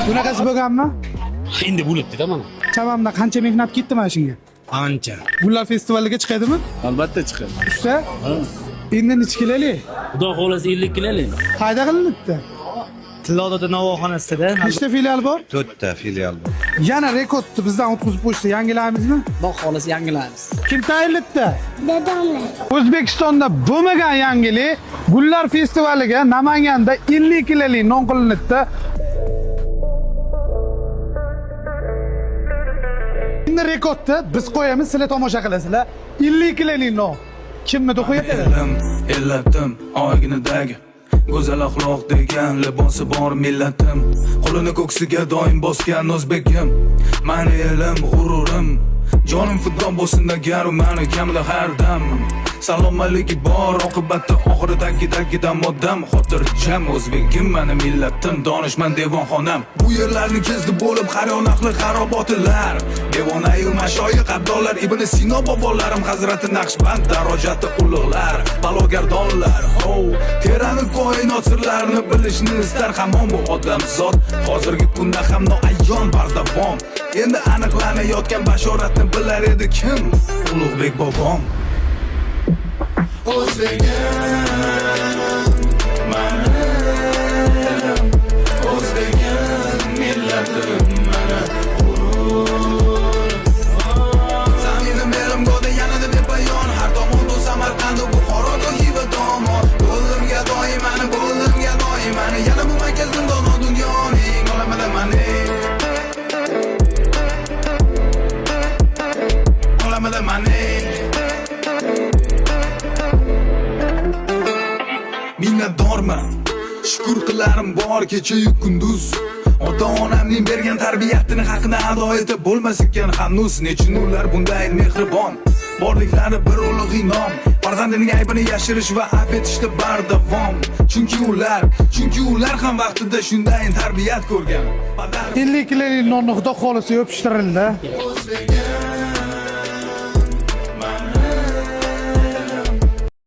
Bunaqasi bo'lganmi? Endi bo'libdi-da mana. Chamamda qancha mehnat ketdi mana shunga? Ancha. Gullar festivaliga chiqadimi? Albatta chiqadi. Usta. Endi nechi kilolik? Xudo xolasa 50 kilolik. Qayda qilinibdi? Tilloda navoxonasida Nechta filial bor? 4 ta filial bor. Yana rekordni bizdan o'tkazib qo'yishdi. Yangilamizmi? Xudo xolasa yangilaymiz. Kim tayinlabdi? Dadamlar. O'zbekistonda bo'lmagan yangilik Gullar festivaliga Namanganda 50 kilolik non qilinibdi. Endi rekordni biz qo'yamiz, sizlar tomosha qilasizlar. 50 kilolik non. Kimni qo'yadi? Ellatim oyginidagi go'zal axloq degan libosi bor millatim. Qo'lini ko'ksiga doim bosgan o'zbekim. Mani elim, g'ururim. Jonim fidon bo'lsin agar mani kamida har dam. Salomatligi bor oqibatda oxiridagi moddam. Xotirjam o'zbekim mani millatim, donishmand devonxonam. Bu yerlarni kezdi bo'lib xaronaxli xarobotilar. Devonayu mashoyix abdollar Ibn Sino bobolarim Hazrati Naqshband darajati ulug'lar, balogardonlar. Terani koinot sirlarini bilishni istar hamon bu odam zot. Hozirgi kunda ham noayyon bardavom. Endi aniqlanayotgan bashoratni bilar edi kim? Ulug'bek bobom. O'zbegim mana O'zbegim millatim mana zaminim elim go'da yanada bepayon har tomonda Samarqand Buxoro Xiva tomon bo'limga doimani yana bu markaz zindon dunyoning olamida mani minnatdorman, shukr qilarim bor kecha-yu kunduz. Ota-onamning bergan tarbiyatini haqini ado etib bo'lmas ekan hanuz. Nechun ular bunday mehribon, borliklari bir ulug' inom. Farzandining aybini yashirish va afv etishda bardavom. Chunki ular ham vaqtida shunday tarbiyat ko'rgan. 50 kilolik nonni xudo xolasa yopishtirildi.